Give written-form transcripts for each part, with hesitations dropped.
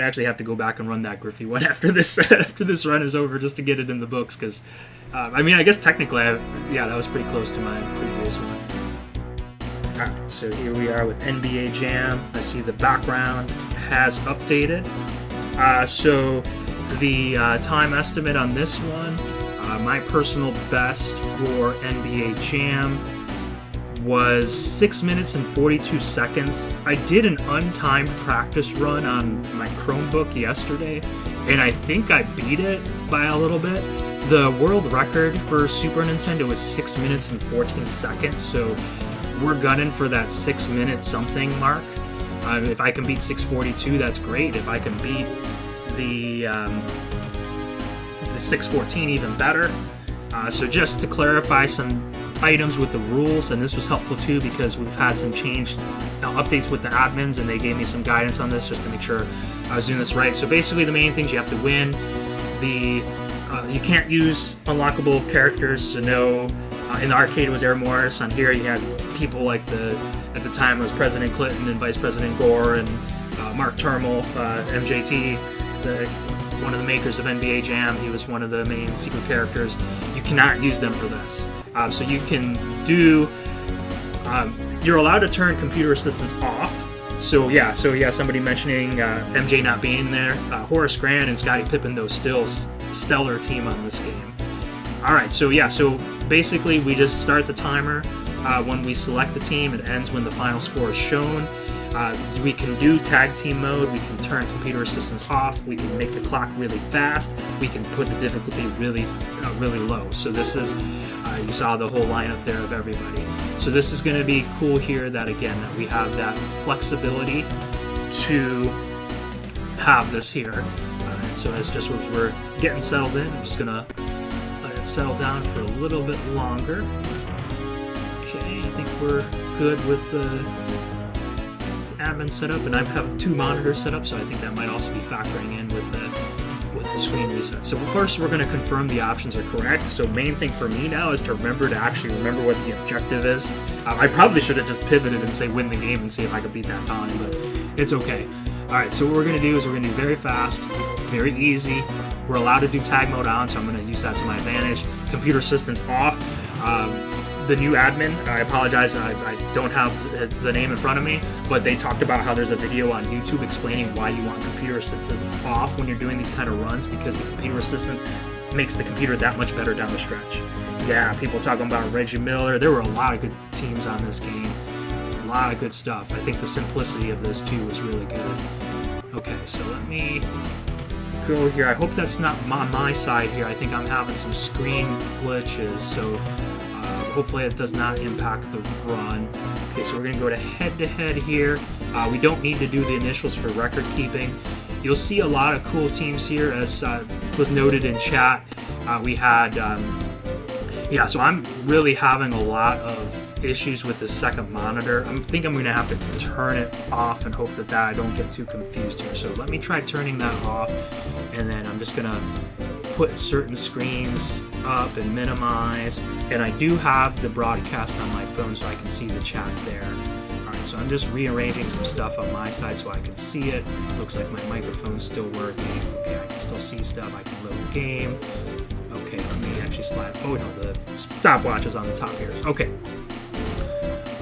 actually have to go back and run that Griffey one after this after this run is over just to get it in the books because I mean I guess technically yeah, that was pretty close to my previous one. Alright, so here we are with NBA Jam. I see the background has updated. So the time estimate on this one, my personal best for NBA Jam was 6 minutes and 42 seconds. I did an untimed practice run on my Chromebook yesterday, and I think I beat it by a little bit. The world record for Super Nintendo was 6 minutes and 14 seconds, so we're gunning for that 6 minute something mark. If I can beat 6:42, that's great. If I can beat the 6:14, even better. So just to clarify some items with the rules, and this was helpful too because we've had some change updates with the admins, and they gave me some guidance on this just to make sure I was doing this right. So basically, the main things you have to win. You can't use unlockable characters. So no, in the arcade it was Air Morris. On here you had people like at the time it was President Clinton and Vice President Gore and Mark Turmel, MJT, one of the makers of NBA Jam. He was one of the main secret characters. You cannot use them for this. So you can do, you're allowed to turn computer assistance off. So yeah, somebody mentioning MJ not being there. Horace Grant and Scottie Pippen, though, still stellar team on this game. Alright, so yeah, so basically we just start the timer. When we select the team, it ends when the final score is shown. We can do tag team mode, we can turn computer assistance off, we can make the clock really fast, we can put the difficulty really low. So this is, you saw the whole lineup there of everybody. So this is going to be cool here that again, that we have that flexibility to have this here. And so as we're getting settled in, I'm just going to let it settle down for a little bit longer. Okay, I think we're good with the admin setup, and I have 2 monitors set up, so I think that might also be factoring in with the screen reset. So first we're going to confirm the options are correct. So main thing for me now is to remember what the objective is. I probably should have just pivoted and say win the game and see if I could beat that time, but it's okay. Alright, so what we're going to do is we're going to do very fast, very easy. We're allowed to do tag mode on, so I'm going to use that to my advantage. Computer assistance off. The new admin, I apologize, I don't have the name in front of me, but they talked about how there's a video on YouTube explaining why you want computer assistance off when you're doing these kind of runs, because the computer assistance makes the computer that much better down the stretch. Yeah, people talking about Reggie Miller. There were a lot of good teams on this game. A lot of good stuff. I think the simplicity of this too was really good. Okay, so let me go here. I hope that's not on my side here. I think I'm having some screen glitches, so hopefully it does not impact the run. Okay, so we're going to go to head-to-head here. We don't need to do the initials for record keeping. You'll see a lot of cool teams here, as was noted in chat. We had, yeah, so I'm really having a lot of issues with the second monitor. I think I'm going to have to turn it off and hope that I don't get too confused here. So let me try turning that off, and then I'm just going to put certain screens up and minimize, and I do have the broadcast on my phone so I can see the chat there. Alright, so I'm just rearranging some stuff on my side so I can see it. Looks like my microphone's still working. Okay, I can still see stuff. I can load game. Okay, let me actually slide. Oh no, the stopwatch is on the top here. Okay.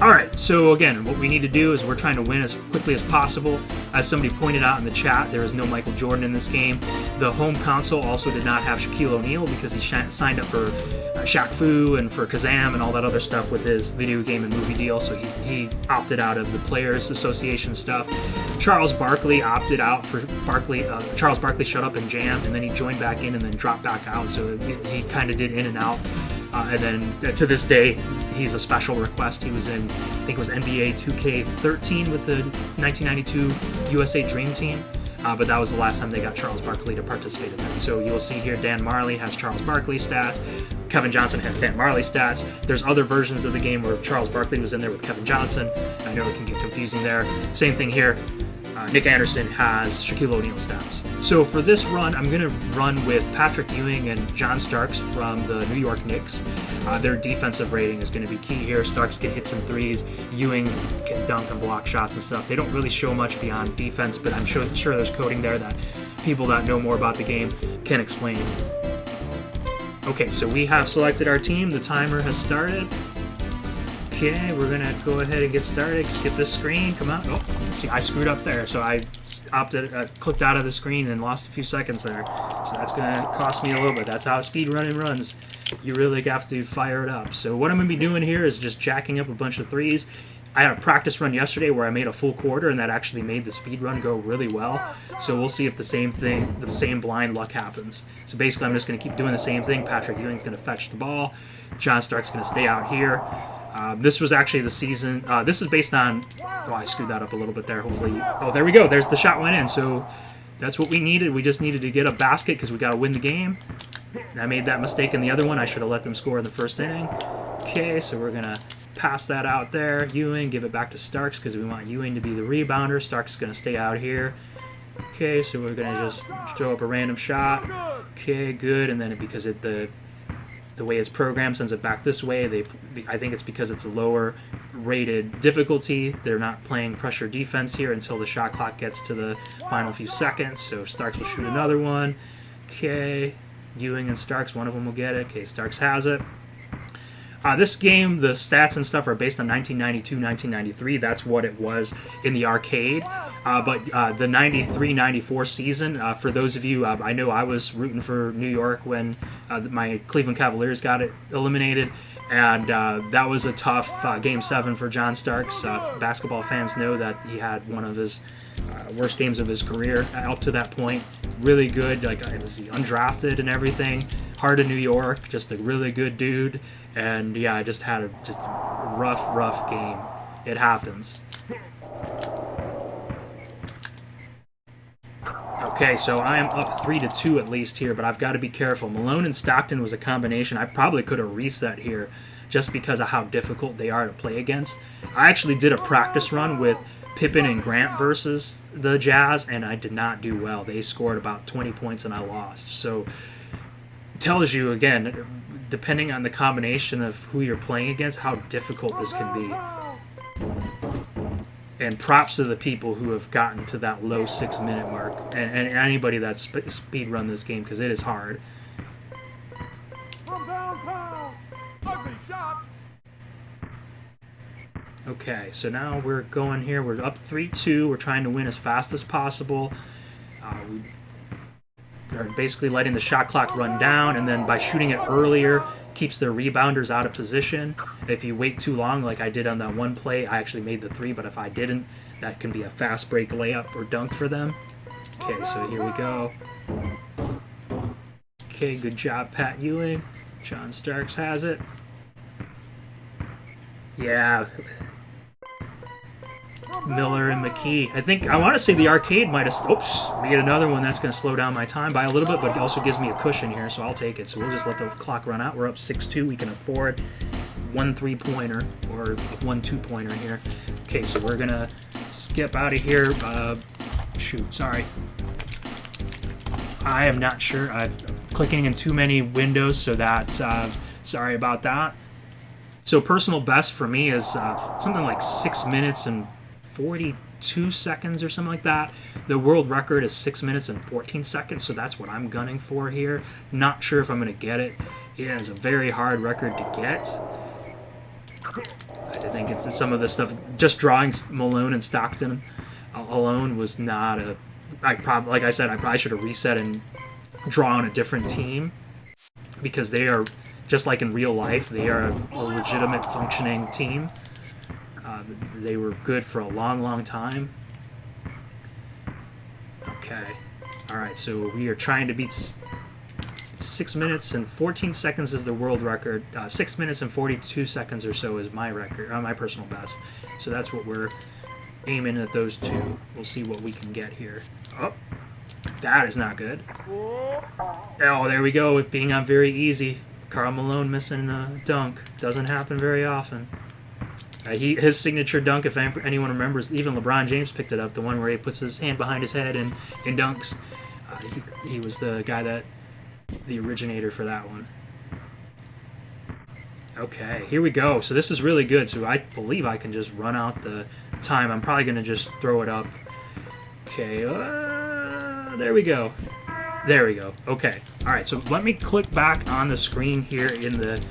Alright, so again, what we need to do is we're trying to win as quickly as possible. As somebody pointed out in the chat, there is no Michael Jordan in this game. The home console also did not have Shaquille O'Neal because he signed up for Shaq Fu and for Kazam and all that other stuff with his video game and movie deal, so he opted out of the Players Association stuff. Charles Barkley opted out for Charles Barkley showed up in Jam, and then he joined back in and then dropped back out, so he kind of did in and out. And then to this day, he's a special request. He was in, I think it was NBA 2K13 with the 1992 USA Dream Team. But that was the last time they got Charles Barkley to participate in that. So you'll see here Dan Marley has Charles Barkley stats. Kevin Johnson has Dan Marley stats. There's other versions of the game where Charles Barkley was in there with Kevin Johnson. I know it can get confusing there. Same thing here. Nick Anderson has Shaquille O'Neal stats. So for this run, I'm going to run with Patrick Ewing and John Starks from the New York Knicks. Their defensive rating is going to be key here. Starks can hit some threes. Ewing can dunk and block shots and stuff. They don't really show much beyond defense, but I'm sure there's coding there that people that know more about the game can explain. Okay, so we have selected our team. The timer has started. Okay, we're gonna go ahead and get started. Skip this screen. Come on. Oh, see, I screwed up there, so I clicked out of the screen and lost a few seconds there. So that's gonna cost me a little bit. That's how speedrunning runs. You really have to fire it up. So what I'm gonna be doing here is just jacking up a bunch of threes. I had a practice run yesterday where I made a full quarter, and that actually made the speed run go really well. So we'll see if the same blind luck happens. So basically, I'm just going to keep doing the same thing. Patrick Ewing's going to fetch the ball. John Stark's going to stay out here. This was actually the season. This is based on. Oh, I screwed that up a little bit there. Hopefully. Oh, there we go. There's the shot went in. So that's what we needed. We just needed to get a basket because we got to win the game. I made that mistake in the other one. I should have let them score in the first inning. Okay, so we're going to pass that out there. Ewing, give it back to Starks because we want Ewing to be the rebounder. Starks is going to stay out here. Okay, so we're going to just throw up a random shot. Okay, good. And then because the way it's programmed sends it back this way, I think it's because it's a lower rated difficulty. They're not playing pressure defense here until the shot clock gets to the final few seconds. So Starks will shoot another one. Okay, Ewing and Starks, one of them will get it. Okay, Starks has it. This game, the stats and stuff are based on 1992, 1993. That's what it was in the arcade. But the 93-94 season, for those of you, I know I was rooting for New York when my Cleveland Cavaliers got it eliminated. And that was a tough Game 7 for John Starks. Basketball fans know that he had one of his worst games of his career up to that point. Really good, like it was undrafted and everything. Heart of New York, just a really good dude. And yeah, I just had a rough game. It happens. Okay, so I am up 3-2 at least here, but I've got to be careful. Malone and Stockton was a combination. I probably could have reset here just because of how difficult they are to play against. I actually did a practice run with Pippen and Grant versus the Jazz, and I did not do well. They scored about 20 points and I lost. So it tells you, again, depending on the combination of who you're playing against, how difficult this can be. And props to the people who have gotten to that low 6-minute mark, and anybody that's speed run this game, because it is hard. Okay, so now we're going here. We're up 3-2. We're trying to win as fast as possible. We are basically letting the shot clock run down, and then by shooting it earlier, keeps their rebounders out of position. If you wait too long, like I did on that one play, I actually made the three, but if I didn't, that can be a fast break layup or dunk for them. Okay, so here we go. Okay, good job, Pat Ewing. John Starks has it. Yeah. Miller and McKee. I want to say the arcade might have... Oops, we get another one that's going to slow down my time by a little bit, but it also gives me a cushion here, so I'll take it. So we'll just let the clock run out. We're up 6-2. We can afford one 3-pointer or one 2-pointer here. Okay, so we're going to skip out of here. Sorry. I am not sure. I'm clicking in too many windows, so that's... sorry about that. So personal best for me is something like 6 minutes and 42 seconds or something like that. The world record is 6 minutes and 14 seconds, so that's what I'm gunning for here. Not sure if I'm going to get it. It is a very hard record to get. I think it's some of the stuff, just drawing Malone and Stockton alone was not a... like I said, I probably should have reset and drawn a different team, because they are, just like in real life, they are a legitimate functioning team. They were good for a long time. Okay. Alright, so we are trying to beat 6 minutes and 14 seconds is the world record. 6 minutes and 42 seconds or so is my record, my personal best. So that's what we're aiming at, those two. We'll see what we can get here. Oh, that is not good. Oh, there we go, with being on very easy. Karl Malone missing a dunk. Doesn't happen very often. His signature dunk, if anyone remembers, even LeBron James picked it up, the one where he puts his hand behind his head and dunks. He was the guy the originator for that one. Okay, here we go. So this is really good. So I believe I can just run out the time. I'm probably going to just throw it up. Okay, there we go. There we go. Okay. All right, so let me click back on the screen here in the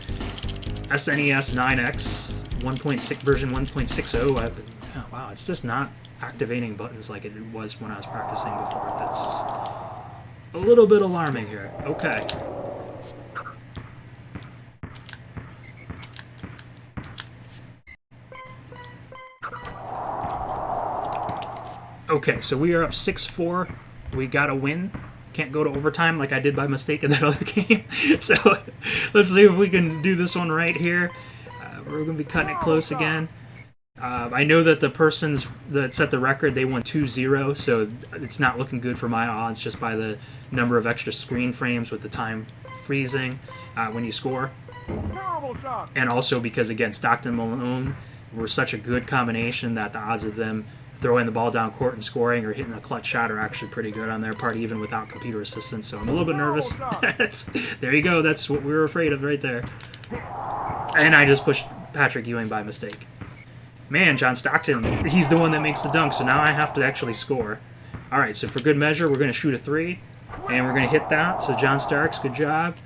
SNES 9X 1.6 version 1.60. Oh, wow, it's just not activating buttons like it was when I was practicing before. That's a little bit alarming here. Okay. Okay, so we are up 6-4. We got a win. Can't go to overtime like I did by mistake in that other game. So let's see if we can do this one right here. We're going to be cutting it close again. I know that the persons that set the record, they won 2-0, so it's not looking good for my odds just by the number of extra screen frames with the time freezing when you score. And also because, again, Stockton and Malone were such a good combination that the odds of them throwing the ball down court and scoring or hitting a clutch shot are actually pretty good on their part, even without computer assistance. So I'm a little bit nervous. There you go. That's what we were afraid of right there. And I just pushed Patrick Ewing by mistake. Man, John Stockton, he's the one that makes the dunk, so now I have to actually score. All right, so for good measure, we're going to shoot a 3, and we're going to hit that. So John Starks, good job.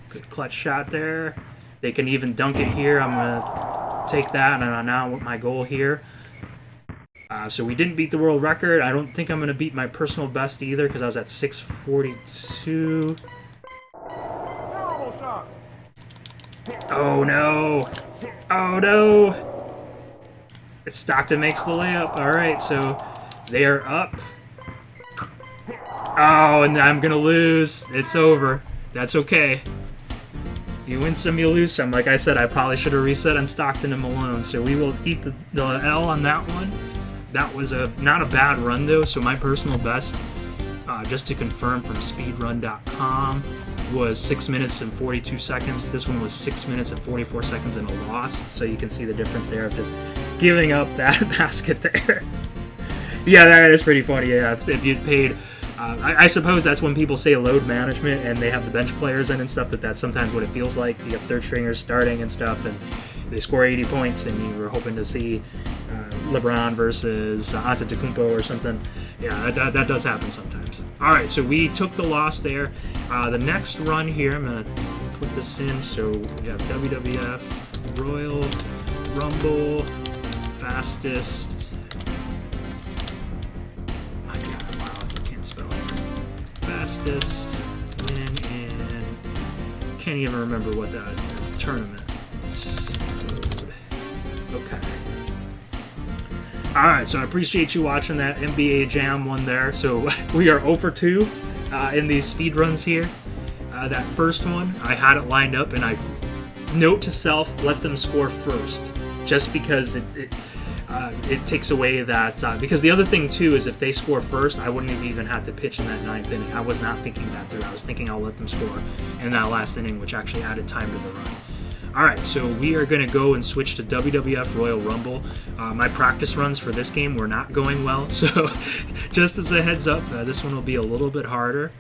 Good clutch shot there. They can even dunk it here. I'm going to take that, and now my goal here. So we didn't beat the world record. I don't think I'm going to beat my personal best either because I was at 6:42. Oh, no. Oh, no. Stockton makes the layup. All right, so they are up. Oh, and I'm going to lose. It's over. That's okay. You win some, you lose some. Like I said, I probably should have reset on Stockton and Malone. So we will eat the L on that one. That was not a bad run, though. So my personal best, just to confirm from speedrun.com, was 6 minutes and 42 seconds. This one was 6 minutes and 44 seconds and a loss. So you can see the difference there of just giving up that basket there. Yeah, that is pretty funny. Yeah, if you'd paid... I suppose that's when people say load management and they have the bench players in and stuff, that's sometimes what it feels like. You have third stringers starting and stuff, and they score 80 points, and you were hoping to see LeBron versus Antetokounmpo or something. Yeah, that does happen sometimes. All right, so we took the loss there. The next run here, I'm going to put this in. So we have WWF, Royal Rumble, fastest... fastest win in, can't even remember what that is, tournament code. Okay. Alright, so I appreciate you watching that NBA Jam one there. So we are 0 for 2 in these speed runs here. That first one, I had it lined up, and I note to self, let them score first, just because it takes away that, because the other thing too is if they score first, I wouldn't have even had to pitch in that 9th inning. I was not thinking that through. I was thinking I'll let them score in that last inning, which actually added time to the run. Alright, so we are going to go and switch to WWF Royal Rumble. My practice runs for this game were not going well, so just as a heads up, this one will be a little bit harder.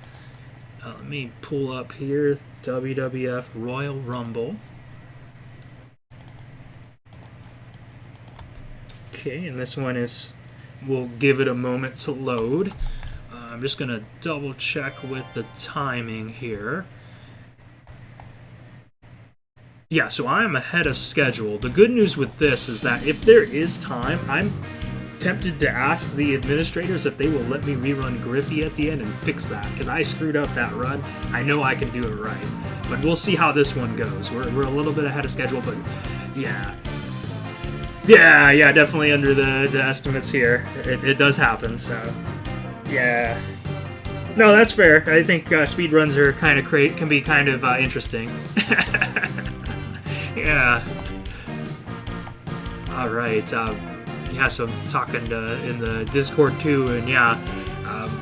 Let me pull up here, WWF Royal Rumble. Okay, and this one we'll give it a moment to load. I'm just going to double check with the timing here. Yeah, so I am ahead of schedule. The good news with this is that if there is time, I'm tempted to ask the administrators if they will let me rerun Griffey at the end and fix that, because I screwed up that run. I know I can do it right, but we'll see how this one goes. We're a little bit ahead of schedule, but yeah. Yeah, definitely under the estimates here. It does happen, so yeah. No, that's fair. I think speedruns are kind of can be kind of interesting. Yeah. All right. Yeah, so I'm talking in the Discord too, and yeah,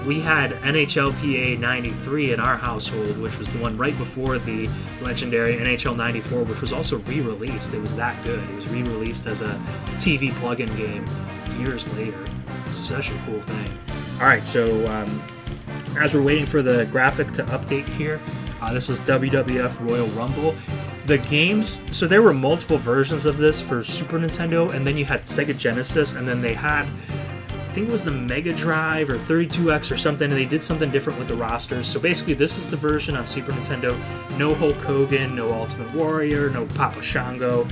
we had NHLPA 93 in our household, which was the one right before the legendary NHL 94, which was also re-released. It was that good. It was re-released as a TV plug-in game years later. Such a cool thing. All right, so as we're waiting for the graphic to update here, this is WWF Royal Rumble. The games, so there were multiple versions of this for Super Nintendo, and then you had Sega Genesis, and then they had, I think it was the Mega Drive or 32X or something, and they did something different with the rosters. So basically, this is the version on Super Nintendo. No Hulk Hogan, no Ultimate Warrior, no Papa Shango.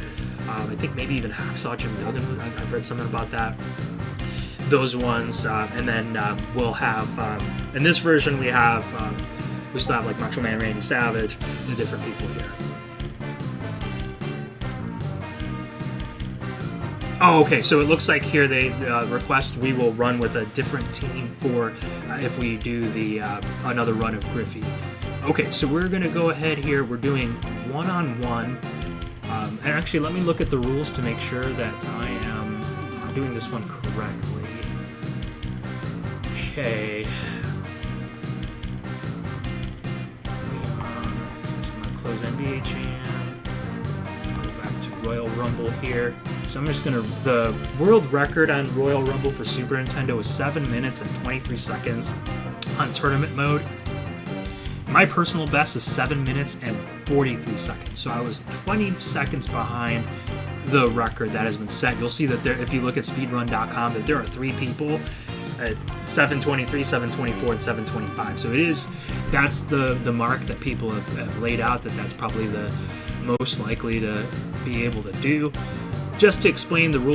I think maybe even Hacksaw Jim Duggan. I've read something about that. Those ones, and then we'll have, in this version, we still have like Macho Man Randy Savage and different people here. Oh, okay, so it looks like here they request we will run with a different team for if we do the another run of Griffey. Okay, so we're going to go ahead here. We're doing one-on-one. And actually, let me look at the rules to make sure that I am doing this one correctly. Okay. So I'm going to close NBA Jam. Go back to Royal Rumble here. So I'm just going to... The world record on Royal Rumble for Super Nintendo is 7 minutes and 23 seconds on tournament mode. My personal best is 7 minutes and 43 seconds. So I was 20 seconds behind the record that has been set. You'll see that there, if you look at speedrun.com, that there are 3 people at 7:23, 7:24, and 7:25. So that's the mark that people have laid out, that's probably the most likely to be able to do. Just to explain the rules.